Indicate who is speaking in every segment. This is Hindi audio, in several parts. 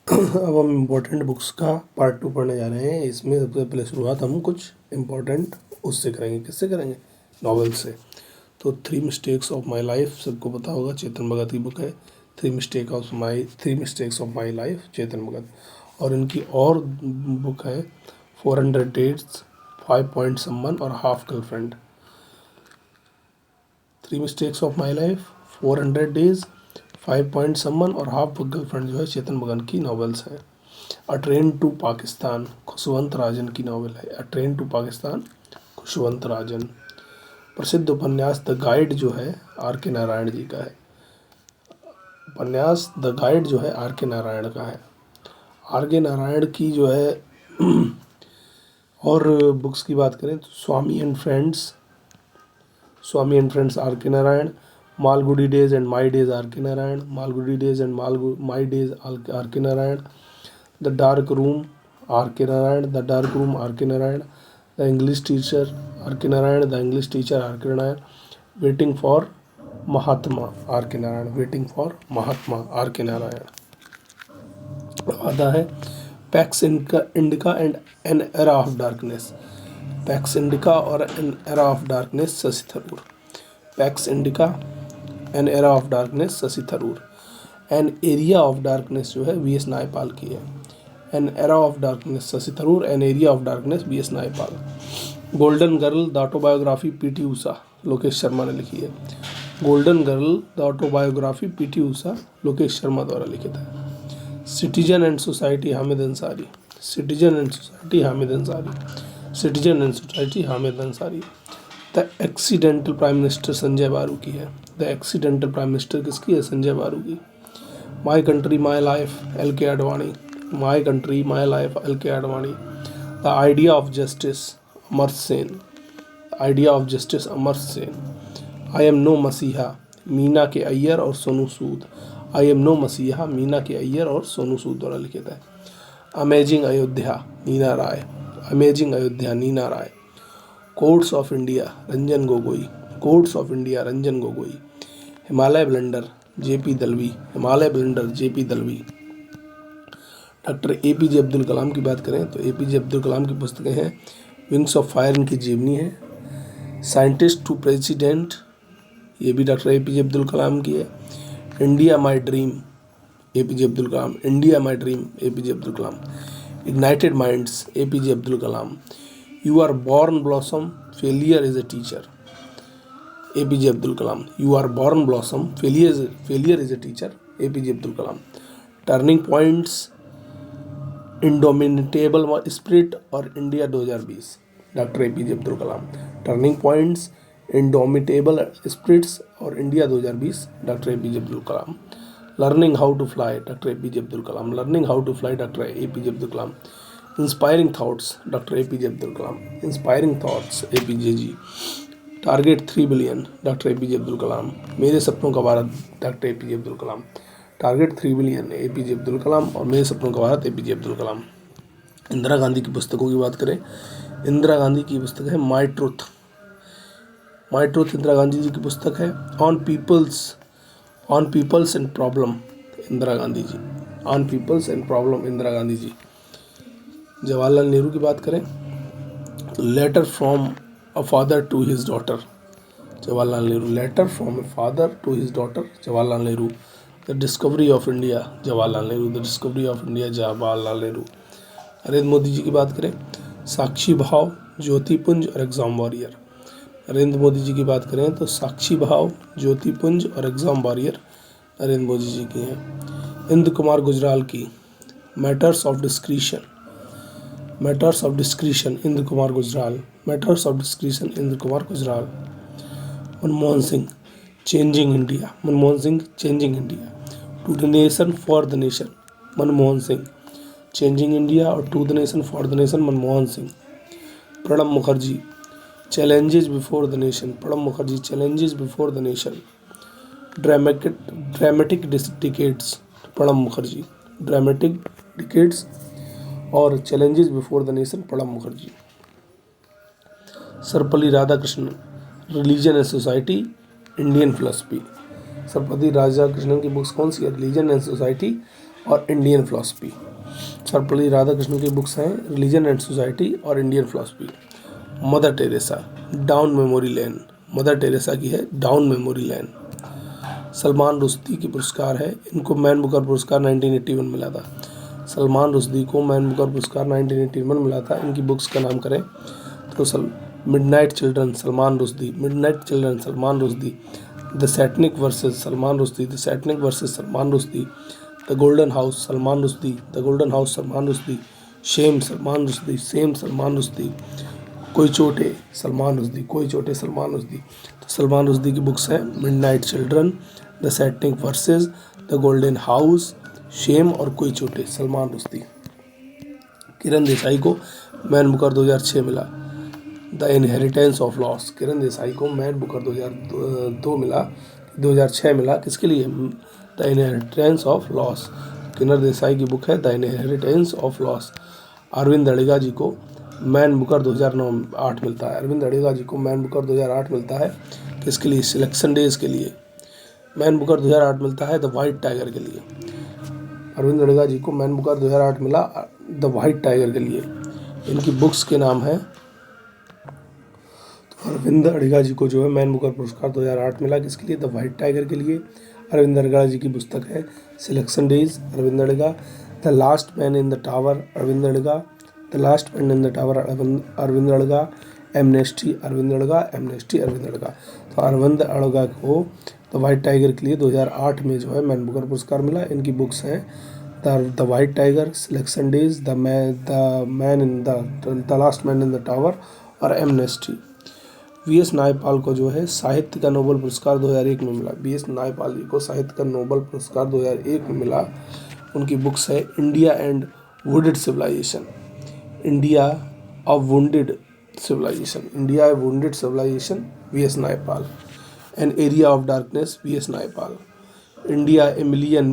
Speaker 1: अब हम इम्पोर्टेंट बुक्स का पार्ट 2 पढ़ने जा रहे हैं। इसमें सबसे पहले शुरुआत हम कुछ इम्पोर्टेंट उससे करेंगे। किससे करेंगे? नॉवेल से। तो 3 मिस्टेक्स ऑफ माई लाइफ सबको पता होगा, चेतन भगत की बुक है। 3 mistakes of my life, Chetan Bhagat. और इनकी और बुक है 400 डेट्स, 5 पॉइंट समवन और half girlfriend. 3 mistakes of my life, 400 days, 5 point someone और हाफ गर्लफ्रेंड जो है चेतन भगत की नॉवेल्स है। A train to Pakistan Khushwant Rajan की नॉवेल है। A train to Pakistan, Khushwant Rajan. प्रसिद्ध उपन्यास द गाइड जो है आर के नारायण जी का है। उपन्यास द गाइड जो है आर के नारायण का है। आर के नारायण की जो है और बुक्स की बात करें तो स्वामी and friends R K Narayan, Malgudi days and my days R K Narayan, Malgudi days and my days R K Narayan, the dark room R K Narayan, the dark room R K Narayan, the English teacher R K Narayan, the English teacher R K Narayan, waiting for Mahatma R K Narayan, waiting for Mahatma R K Narayan. आता है pax indica and an era of darkness. Pax indica और N era of darkness, Shashi Tharoor. Pax indica, an era of darkness, Shashi Tharoor. An area of darkness जो है वी.एस. नायपाल की है। An era of darkness, Shashi Tharoor. An area of darkness, VS. Naipaul. Golden girl the autobiography PT. Usha, Lokesh Sharma ने लिखी है। Golden girl the autobiography PT. Usha, Lokesh Sharma द्वारा लिखित है। Citizen and society, Hamid Ansari. Citizen and society, Hamid Ansari. Citizen and society, Hamid Ansari. The accidental prime minister, Sanjay Baru की है। द एक्सीडेंटल प्राइम मिनिस्टर किसकी है? संजय बारू की। My country my life, L K Advani. My country my life, L K Advani. The idea of justice, Amar Sen. Idea of justice, Amar Sen. I am no मसीहा, मीना के अय्यर और Sonu Sood. I am no मसीहा, मीना के अय्यर और सोनू सूद द्वारा लिखित है। Amazing Ayodhya, Neena Rai. Amazing Ayodhya, Neena Rai. Courts of India, Ranjan Gogoi. Courts of India, Ranjan Gogoi. Himalaya blunder, JP Dalvi. Himalaya blunder, JP Dalvi. Doctor APJ Abdul Kalam की बात करें तो एपीजे अब्दुल कलाम की पुस्तकें हैं विंग्स ऑफ फायर, इनकी जीवनी है। साइंटिस्ट टू प्रेसिडेंट, ये भी डॉक्टर एपीजे अब्दुल कलाम की है। India my dream, APJ Abdul Kalam. India my dream, APJ Abdul Kalam. Ignited minds, APJ Abdul Kalam. You are born blossom, failure is a teacher, APJ Abdul Kalam. You are born blossom, failure is a teacher, APJ Abdul Kalam. Turning points, indomitable spirit और India 2020, doctor APJ Abdul Kalam. Turning points, indomitable spirits और India 2020, doctor APJ Abdul Kalam. Learning how to fly, doctor APJ Abdul Kalam. Learning how to fly, doctor APJ Abdul Kalam. Inspiring thoughts, doctor APJ Abdul Kalam. Inspiring thoughts, APJ ji. Target 3 billion, doctor APJ Abdul Kalam. मेरे सपनों का Bharat, doctor APJ Abdul Kalam. Target 3 billion, APJ Abdul Kalam और मेरे सपनों का भारत, एपीजे अब्दुल कलाम। इंदिरा गांधी की पुस्तकों की बात करें, इंदिरा गांधी की पुस्तक है my truth. My truth Indira Gandhi ji की पुस्तक है। On peoples and problem, Indira Gandhi ji. On peoples and problem, Indira Gandhi ji. Jawaharlal Nehru की बात करें तो letter from a father to his daughter, Jawaharlal Nehru. Letter from a father to his daughter, Jawaharlal Nehru. The discovery of India, Jawaharlal Nehru. The discovery of India, Jawaharlal Nehru. Narendra Modi ji की बात करें, साक्षी भाव, ज्योतिपुंज और एग्जाम वॉरियर। नरेंद्र मोदी जी की बात करें तो साक्षी भाव, ज्योतिपुंज और एग्जाम वॉरियर नरेंद्र मोदी जी की हैं। इंद्र कुमार गुजराल की matters of discretion, matters of discretion, Inder Kumar Gujral. Matters of discretion, Inder Kumar Gujral. Manmohan Singh, changing India, Manmohan Singh, changing India. To the nation for the nation, Manmohan Singh. Changing India और to the nation for the nation, Manmohan Singh. Pranab Mukherjee, challenges before the nation, Pranab Mukherjee. Challenges before the nation. Dramatic decades, Pranab Mukherjee. Dramatic decades और challenges before the nation, Pranab Mukherjee. Sarvepalli Radhakrishnan, religion and society, Indian philosophy. Sarvepalli Radhakrishnan की बुक्स कौन सी है? रिलीजन एंड सोसाइटी और इंडियन फिलॉसफी। सर्वपल्ली राधाकृष्णन की बुक्स हैं रिलीजन एंड सोसाइटी और Indian philosophy. Mother Teresa, down memory lane, mother Teresa की है down memory lane. Salman Rushdie की पुरस्कार है, इनको मैन बुकर पुरस्कार 1981 मिला था। सलमान रुश्दी को मैन बुकर पुरस्कार 1981 मिला था। इनकी बुक्स का नाम करें तो midnight children Salman Rushdie, midnight children Salman Rushdie, the satanic verses Salman Rushdie, the satanic verses Salman Rushdie, the golden house Salman Rushdie, the golden house Salman Rushdie, shame Salman Rushdie, shame Salman Rushdie, कोई चोटे सलमान रुश्दी, कोई चोटे सलमान रुश्दी। तो सलमान रुश्दी की बुक्स हैं midnight children, the satanic verses, the golden house, shame और कोई चोटे सलमान रुश्दी। किरण देसाई को मैन बुकर 2006 मिला, the inheritance of loss. Kiran Desai को मैन बुकर 2002 मिला, 2006 मिला, किसके लिए? The inheritance of loss. Kiran Desai की बुक है the inheritance of loss. Arvind Adiga ji को मैन बुकर 2008 मिलता है, अरविंद अडिगा जी को मैन बुकर 2008 मिलता है, किसके लिए? सिलेक्शन डेज के लिए। मैन बुकर 2008 मिलता है द वाइट टाइगर के लिए। अरविंद अडिगा जी को मैन बुकर 2008 मिला द वाइट टाइगर के लिए। इनकी बुक्स के नाम है, तो अरविंद अडिगा जी को जो है मैन बुकर पुरस्कार 2008 मिला, किसके लिए? द वाइट टाइगर के लिए। अरविंद अडिगा जी की पुस्तक है selection days, Arvind Adiga. The last man in the tower, Arvind Adiga, the last man in the tower, Arvind Adiga. Amnesty, Arvind Adiga, amnesty, Arvind Adiga. तो अरविंद अडिगा को द वाइट टाइगर के लिए 2008 में जो है मैन बुकर पुरस्कार मिला। इनकी बुक्स हैं the white tiger, selection days, the man in the last man in the tower और एमनेस्टी। वी.एस. नायपाल को जो है साहित्य का नोबेल पुरस्कार 2001 में मिला। वी.एस. नायपाल जी को साहित्य का नोबेल पुरस्कार 2001 में मिला। उनकी बुक्स है India and wounded civilisation, India of wounded civilisation, India wounded civilisation, VS. Naipaul. An area of darkness, VS. Naipaul. India a million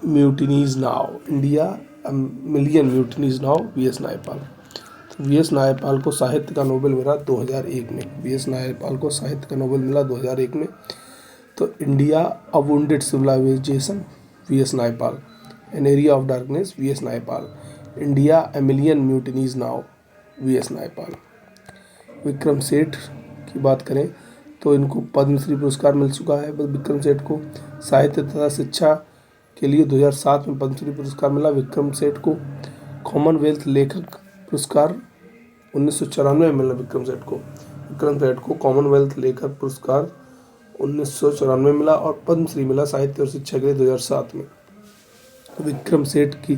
Speaker 1: mutinies now, India a million mutinies now, VS. Naipaul. VS. Naipaul को साहित्य का नोबेल मिला 2001 में, वी.एस. नायपाल को साहित्य का नोबेल मिला 2001 में। तो India a wounded civilisation, VS. Naipaul. An area of darkness, VS. Naipaul. India a million mutinies now, VS. Naipaul. Vikram Seth की बात करें तो इनको पद्मश्री पुरस्कार मिल चुका है। विक्रम सेठ को साहित्य तथा शिक्षा के लिए 2007 में पद्मश्री पुरस्कार मिला। विक्रम सेठ को कॉमनवेल्थ लेखक पुरस्कार 1994 में मिला। विक्रम सेठ को कॉमनवेल्थ लेखक पुरस्कार 1994 मिला और पद्मश्री मिला साहित्य और शिक्षा के लिए 2007 में। विक्रम सेठ की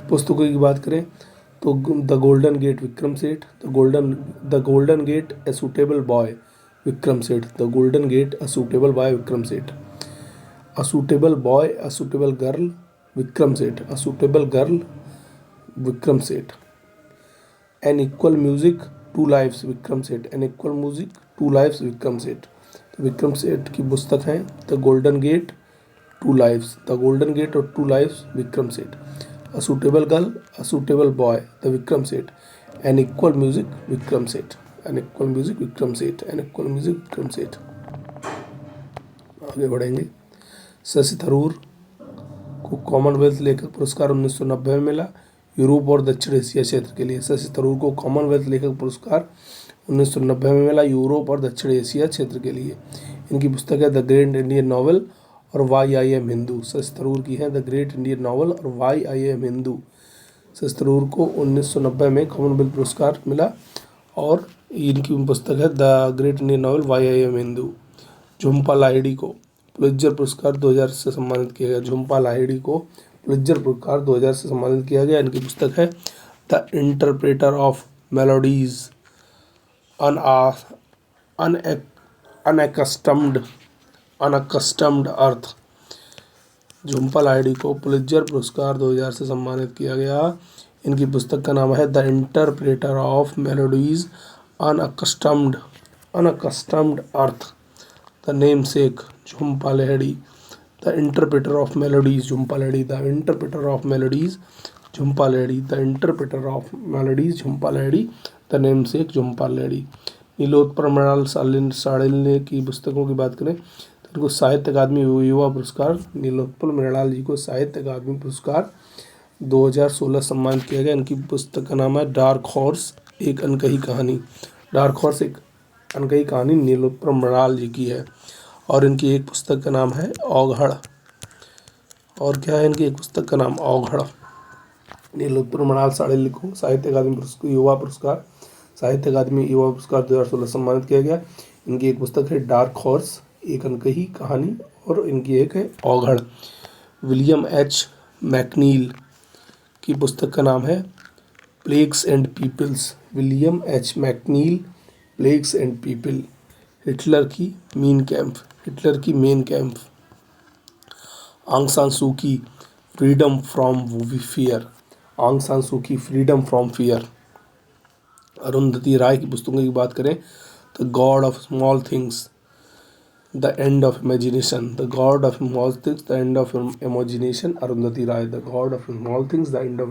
Speaker 1: पुस्तकों की बात करें तो the golden gate, Vikram Seth, the golden gate a suitable boy, Vikram Seth, the golden gate a suitable boy, Vikram Seth. A suitable boy, a suitable girl, Vikram Seth, a suitable girl, Vikram Seth. An equal music two lives, Vikram Seth, an equal music two lives, Vikram Seth. तो विक्रम सेठ की पुस्तक है the golden gate, two lives, the golden gate और two lives, Vikram Seth. A suitable girl, a suitable boy, the Vikram Seth. An equal music, Vikram Seth, an equal music, Vikram Seth, an equal music, Vikram Seth. आगे बढ़ेंगे। शशि थरूर को कॉमनवेल्थ लेखक पुरस्कार 1990 में मिला, यूरोप और दक्षिण एशिया क्षेत्र के लिए। शशि थरूर को कॉमनवेल्थ लेखक पुरस्कार 1990 में मिला, यूरोप और दक्षिण एशिया क्षेत्र के लिए। इनकी पुस्तक है द ग्रेट इंडियन नॉवल और why I am Hindu. Shashi Tharoor की है द ग्रेट इंडियन नॉवल और why I am Hindu. Shashi Tharoor को 1990 में कॉमनवेल्थ पुरस्कार मिला और इनकी पुस्तक है the great Indian novel why I am Hindu. Jhumpa Lahiri को पुलित्जर पुरस्कार 2000 से सम्मानित किया गया। झुम्पा लाहिड़ी को पुलित्जर पुरस्कार 2000 से सम्मानित किया गया। इनकी पुस्तक है the interpreter of melodies, unaccustomed अर्थ। झुम्पा लाहिड़ी को पुलित्जर पुरस्कार 2000 से सम्मानित किया गया। इनकी पुस्तक का नाम है the interpreter of melodies, unaccustomed earth. The namesake, Jhumpa Lahiri, the interpreter of melodies, Jhumpa Lahiri, the interpreter of melodies, Jhumpa Lahiri, the interpreter of melodies, Jhumpa Lahiri, the namesake, Jhumpa Lahiri. Nilotpal Mrinal Sandilya की पुस्तकों की बात करें तो इनको साहित्य अकादमी युवा पुरस्कार, नीलोत्पल मृणाल जी को साहित्य अकादमी पुरस्कार 2016 सम्मानित किया गया। इनकी पुस्तक का नाम है डार्क हॉर्स, एक अनकही कहानी। डार्क हॉर्स एक अनकही कहानी नीलोत्पल मृणाल जी की है। और इनकी एक पुस्तक का नाम है औघड़। और क्या है इनकी एक पुस्तक का नाम? औघड़। नीलोत्पल मृणाल साड़े लिखो साहित्य अकादमी पुरस्कार युवा पुरस्कार, साहित्य अकादमी युवा पुरस्कार 2016 सम्मानित किया गया। इनकी एक पुस्तक है डार्क हॉर्स, एक अनकही कहानी, और इनकी एक है औघड़। विलियम एच मैकनील की पुस्तक का नाम है plagues and peoples. William H McNeill, plagues and people. Hitler की मीन कैंप, हिटलर की Mein Kampf. Aung San Suu की फ्रीडम फ्रॉम फियर, आंग सान सू की freedom from fear. Arundhati Roy की पुस्तकों की बात करें तो god of small things, the end of imagination, the god of small things, the end of imagination, Arundhati Roy. The god of small things, the end of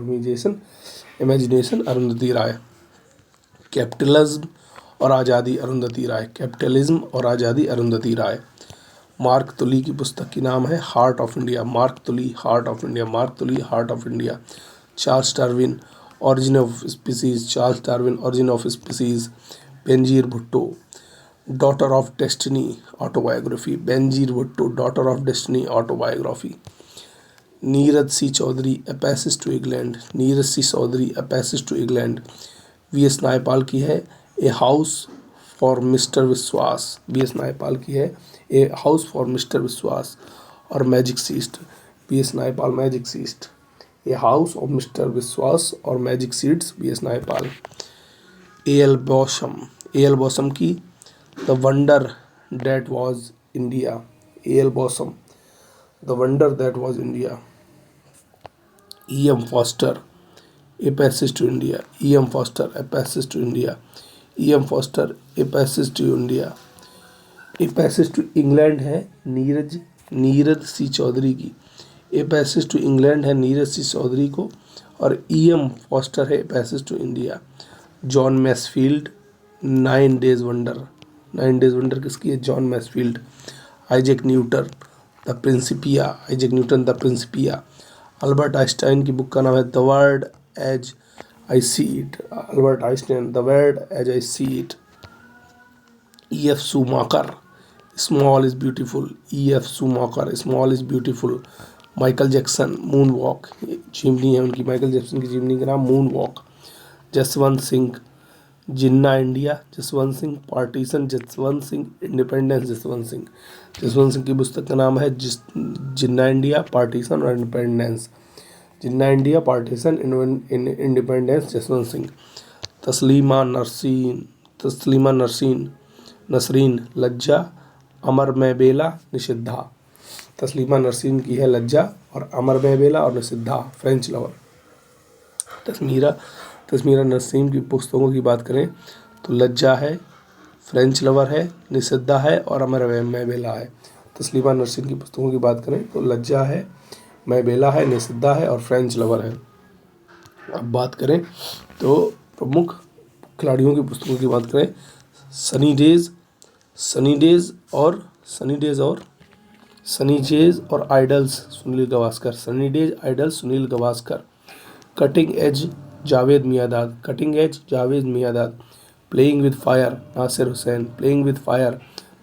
Speaker 1: imagination, Arundhati Roy. Capitalism और आज़ादी, अरुंधति राय। कैपिटलिज्म और आज़ादी, अरुंधति राय। मार्क तुली की पुस्तक की नाम है heart of India, Mark Tully, heart of India, Mark Tully, heart of India. Charles Darwin, origin of species, Charles Darwin, origin of species. Benazir Bhutto, daughter of destiny, autobiography. Benazir Bhutto, daughter of destiny, autobiography. Nirad C Chaudhuri, a passage to England, Nirad C Chaudhuri, a passage to England. VS. Naipaul की है a house for mister Biswas, VS. Naipaul की है a house for mister Biswas. और magic seeds, V S. Naipaul, magic seeds, a house of mister Biswas और magic seeds, V S. Naipaul. A L. Basham, A L. Basham की the wonder that was India, A L. Basham, the wonder that was India. E.M. Foster, A Passage to India, E.M. Foster, A Passage to India, E.M. Foster, A Passage to India। A passage to England है नीरज सी चौधरी की, ए पैसेज टू इंग्लैंड है नीरज सी चौधरी को। और E.M. फॉस्टर है a passage to India. John Masefield, 9 days wonder, 9 days wonder किसकी है? John Masefield. Isaac Newton, the principia, Isaac Newton, the principia. Albert Einstein की बुक का नाम है the world as I see it, Albert Einstein, the world as I see it. E.F. Schumacher, small is beautiful, E.F. Schumacher, small is beautiful. Michael Jackson, moon walk, जिमनी है उनकी, माइकल जैक्सन की जिमनी का नाम moon walk. Jaswant Singh, Jinnah India, Jaswant Singh, partition, Jaswant Singh, independence, Jaswant Singh. Jaswant Singh की पुस्तक का नाम है जिन्ना इंडिया, पार्टीशन और independence. Jinnah India, partition, independence, Jaswant Singh. Taslima Nasrin, Lajja, Amar में बेला, निषिद्धा। तस्लीमा नसरीन की है लज्जा और अमर में बेला और निषिद्धा, फ्रेंच लवर। तस्मीरा नसीम की पुस्तकों की बात करें तो लज्जा है, फ्रेंच लवर है, निषिद्धा है और अमर में बेला है। तस्लीमा नसीम की पुस्तकों की बात करें तो लज्जा है, मैं बेला है, निषिद्धा है और फ्रेंच लवर है। अब बात करें तो प्रमुख खिलाड़ियों की पुस्तकों की बात करें, सनी डेज और idols, Sunil Gavaskar, sunny days, idols, Sunil Gavaskar. Cutting edge, Javed Miandad, cutting edge, Javed Miandad. Playing with fire, Nasser Hussain, playing with fire,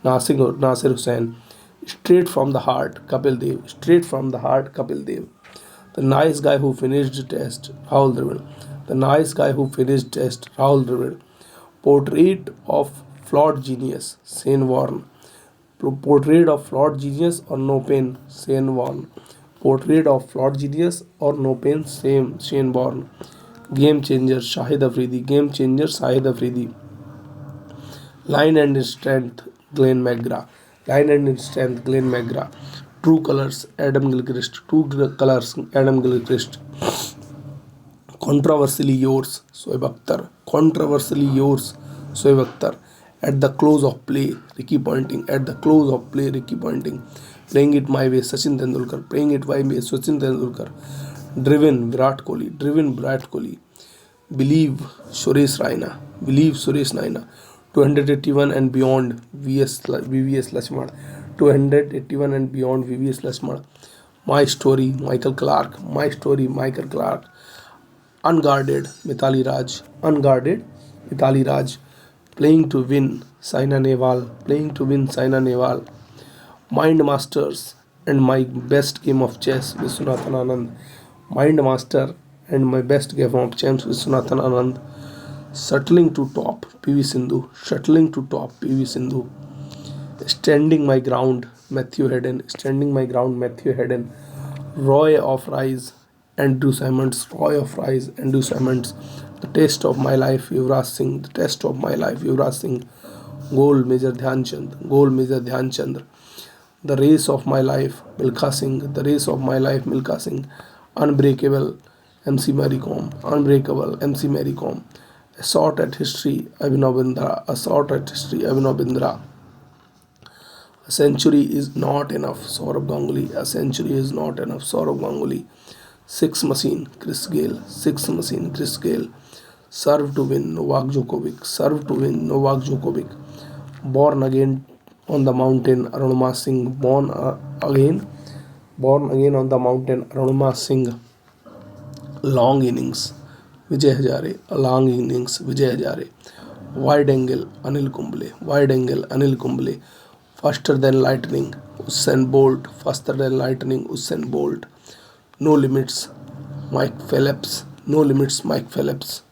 Speaker 1: Nasser Hussain. Straight from the heart, Kapil Dev, straight from the heart, Kapil Dev. The nice guy who finished test, Rahul Dravid, the nice guy who finished test, Rahul Dravid. Portrait of flawed genius, Shane Warne, portrait of flawed genius और no pain, Shane Warne. Portrait of flawed genius और no pain, Shane Warne. Game changer, Shahid Afridi, game changer, Shahid Afridi. Line and strength, Glenn McGrath, line and strength, Glenn McGrath. True colours, Adam Gilchrist, true colours, Adam Gilchrist. Controversially yours, Shoaib Akhtar, controversially yours, Shoaib Akhtar. At the close of play, Ricky Ponting, at the close of play, Ricky Ponting. Playing it my way, Sachin Tendulkar, playing it my way, Sachin Tendulkar. Driven, Virat Kohli, driven, Virat Kohli. Believe, Suresh Raina, believe, Suresh Raina. 281 and beyond, VVS Laxman, 281 and beyond, VVS Lasmar. My story, Michael Clark. My story, Michael Clark. Unguarded, Mithali Raj. Unguarded, Mithali Raj. Playing to win, Saina Nehwal. Playing to win, Saina Nehwal. Mind Masters and my best game of chess, Viswanathan Anand. Mind Master and my best game of chess, Viswanathan Anand. Settling to top, PV Sindhu. Shuttling to top, PV Sindhu. Standing my ground, Matthew Hayden. Standing my ground, Matthew Hayden. Roy of Rise, Andrew Simons. Roy of Rise, Andrew Simons. The test of my life, Yuvraj Singh. The test of my life, Yuvraj Singh. Goal, Major Dhyan Chand. Goal, Major Dhyan Chand. The race of my life, Milkha Singh. The race of my life, Milkha Singh. Unbreakable, MC Mary Kom. Unbreakable, MC Mary Kom. Assault at history, Abhinav Bindra. Assault at history, Abhinav Bindra. A century is not enough, Saurabh Ganguly. A century is not enough, Saurabh Ganguly. Six machine, Chris Gale. Six machine, Chris Gale. Serve to win, Novak Djokovic. Serve to win, Novak Djokovic. Born again on the mountain, Arunima Singh. Born again on the mountain, Arunima Singh. Long innings, Vijay Hazare. A long innings, Vijay Hazare. Wide angle, Anil Kumble. Wide angle, Anil Kumble. Faster than lightning, Usain Bolt. Faster than lightning, Usain Bolt. No limits, Mike Phelps. No limits, Mike Phelps.